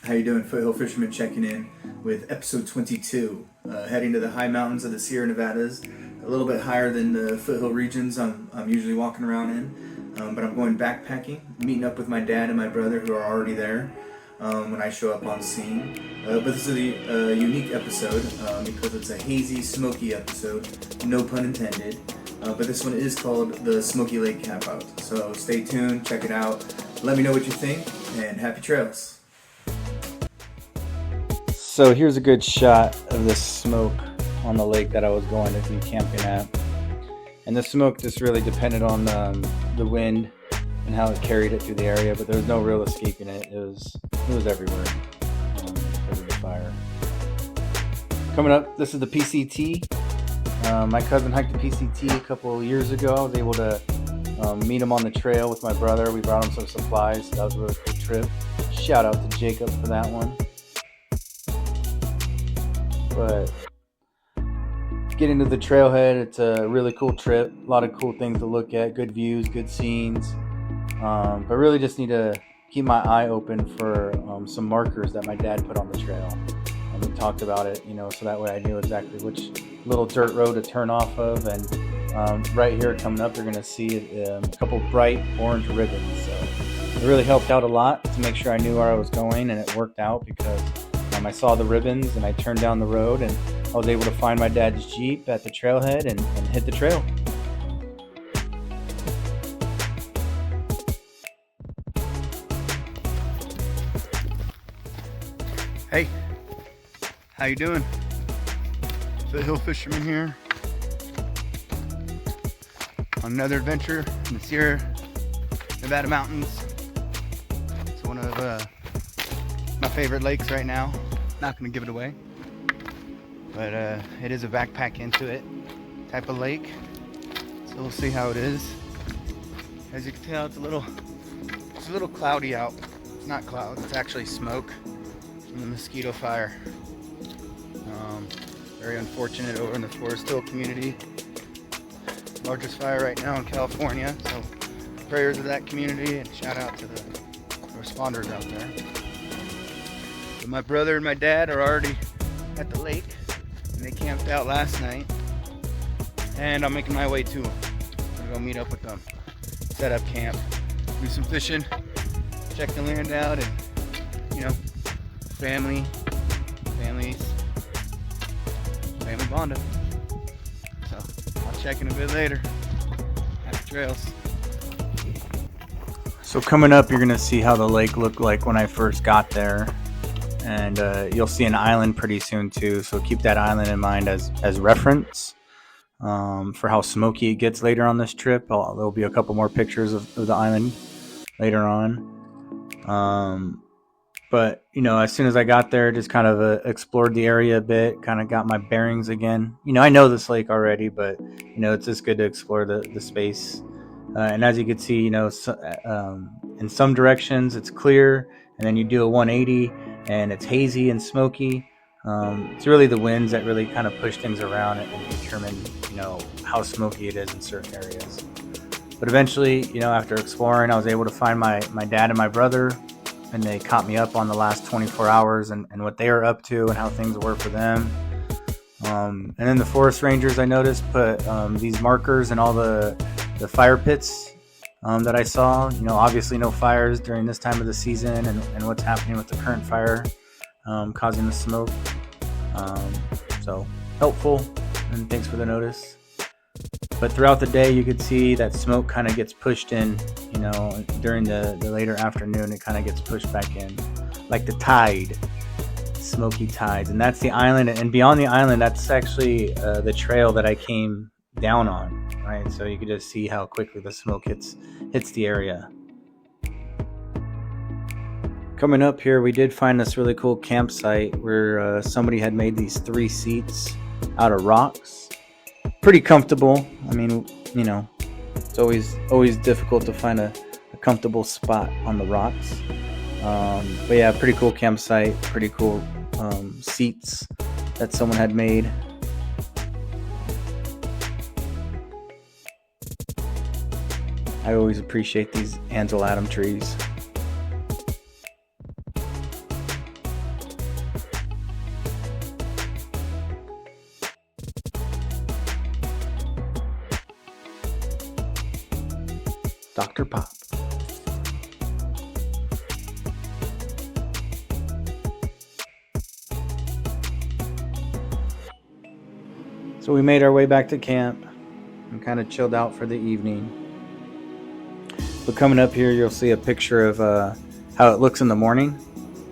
How you doing? Foothill Fisherman checking in with episode 22. Heading to the high mountains of the Sierra Nevadas, a little bit higher than the foothill regions I'm usually walking around in. But I'm going backpacking, meeting up with my dad and my brother who are already there when I show up on scene. But this is a unique episode because it's a hazy, smoky episode, no pun intended. But this one is called the Smoky Lake Campout. So stay tuned, check it out. Let me know what you think, and happy trails. So here's a good shot of the smoke on the lake that I was going to be camping at. And the smoke just really depended on the wind and how it carried it through the area, but there was no real escaping it. It was everywhere because of the fire. Coming up, this is the PCT. My cousin hiked the PCT a couple of years ago. I was able to meet him on the trail with my brother. We brought him some supplies. So that was a really cool trip. Shout out to Jacob for that one. But getting to the trailhead, it's a really cool trip. A lot of cool things to look at, good views, good scenes. But really just need to keep my eye open for some markers that my dad put on the trail. And we talked about it, so that way I knew exactly which little dirt road to turn off of. And right here coming up, you're going to see a couple bright orange ribbons. So it really helped out a lot to make sure I knew where I was going, and it worked out because I saw the ribbons and I turned down the road and I was able to find my dad's Jeep at the trailhead and hit the trail. Hey, how you doing? Foothill Fisherman here on another adventure in the Sierra Nevada mountains. It's one of my favorite lakes right now. Not gonna give it away, but it is a backpack into it type of lake, so we'll see how it is. As you can tell, it's a little cloudy out. It's not clouds, it's actually smoke from the Mosquito Fire. Very unfortunate over in the Forest Hill community. Largest fire right now in California, so prayers to that community and shout out to the responders out there. So my brother and my dad are already at the lake and they camped out last night, and I'm making my way to them. I'm gonna go meet up with them, set up camp, do some fishing, check the land out, and family bonding. So I'll check in a bit later. Happy trails. So coming up, you're gonna see how the lake looked like when I first got there, and you'll see an island pretty soon too. So keep that island in mind as reference for how smoky it gets later on this trip. There'll be a couple more pictures of the island later on. But as soon as I got there, just kind of explored the area a bit, kind of got my bearings again. I know this lake already, but it's just good to explore the space. And as you can see, in some directions it's clear, and then you do a 180 and it's hazy and smoky. It's really the winds that really kind of push things around and determine how smoky it is in certain areas. But eventually, after exploring, I was able to find my dad and my brother, and they caught me up on the last 24 hours and what they are up to and how things were for them. And then the forest rangers, I noticed, put these markers in all the fire pits that I saw. Obviously no fires during this time of the season and what's happening with the current fire causing the smoke. So helpful, and thanks for the notice. But throughout the day, you could see that smoke kind of gets pushed in, during the later afternoon, it kind of gets pushed back in, like the tide, smoky tides. And that's the island, and beyond the island, that's actually the trail that I came down on, right? So you could just see how quickly the smoke hits the area. Coming up here, we did find this really cool campsite where somebody had made these 3 seats out of rocks. Pretty comfortable. I mean, it's always difficult to find a comfortable spot on the rocks. But yeah, pretty cool campsite, pretty cool seats that someone had made. I always appreciate these Ansel Adams trees. Dr. Pop. So we made our way back to camp and kind of chilled out for the evening. But coming up here, you'll see a picture of how it looks in the morning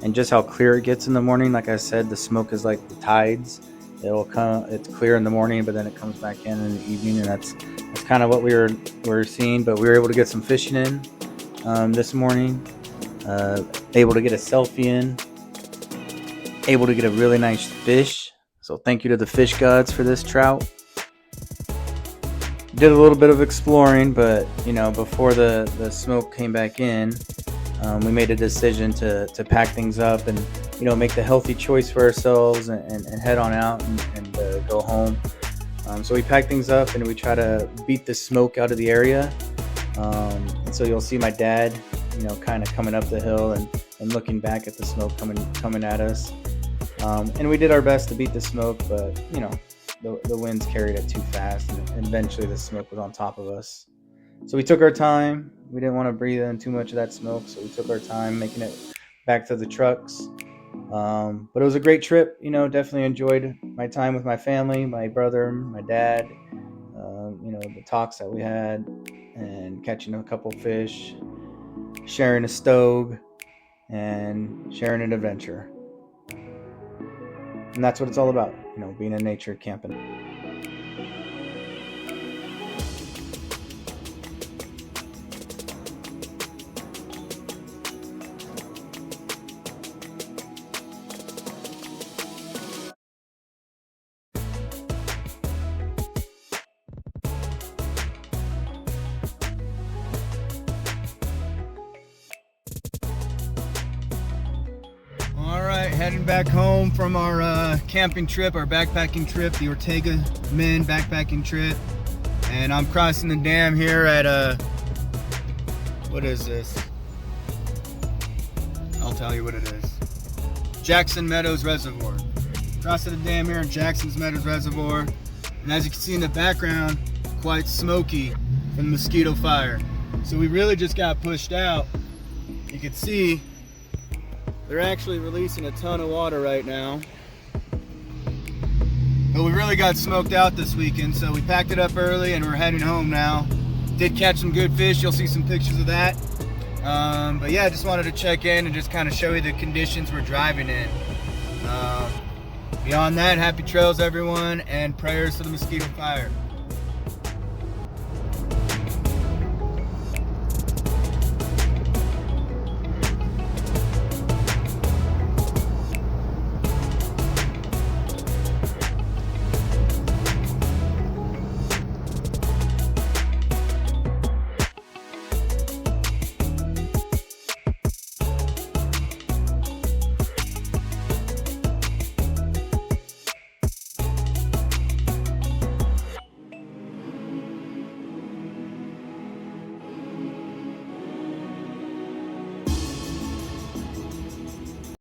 and just how clear it gets in the morning. Like I said, the smoke is like the tides. It's clear in the morning, but then it comes back in the evening, and that's kind of what we were seeing. But we were able to get some fishing in this morning. Able to get a selfie in. Able to get a really nice fish. So thank you to the fish gods for this trout. Did a little bit of exploring, but before the smoke came back in, we made a decision to pack things up and make the healthy choice for ourselves and head on out and go home. So we packed things up and we try to beat the smoke out of the area. And so you'll see my dad, kind of coming up the hill and looking back at the smoke coming at us. And we did our best to beat the smoke, but the winds carried it too fast, and eventually the smoke was on top of us. So we took our time. We didn't want to breathe in too much of that smoke, so we took our time making it back to the trucks. But it was a great trip. Definitely enjoyed my time with my family, my brother, my dad. The talks that we had, and catching a couple fish, sharing a stove, and sharing an adventure. And that's what it's all about, being in nature, camping. Heading back home from our camping trip, our backpacking trip, the Ortega Men backpacking trip. And I'm crossing the dam here at what is this? I'll tell you what it is. Jackson Meadows Reservoir. Crossing the dam here in Jackson's Meadows Reservoir. And as you can see in the background, quite smoky from the Mosquito Fire. So we really just got pushed out. You can see they're actually releasing a ton of water right now. But we really got smoked out this weekend, so we packed it up early and we're heading home now. Did catch some good fish, you'll see some pictures of that. But yeah, just wanted to check in and just kind of show you the conditions we're driving in. Beyond that, happy trails everyone, and prayers for the Mosquito Fire.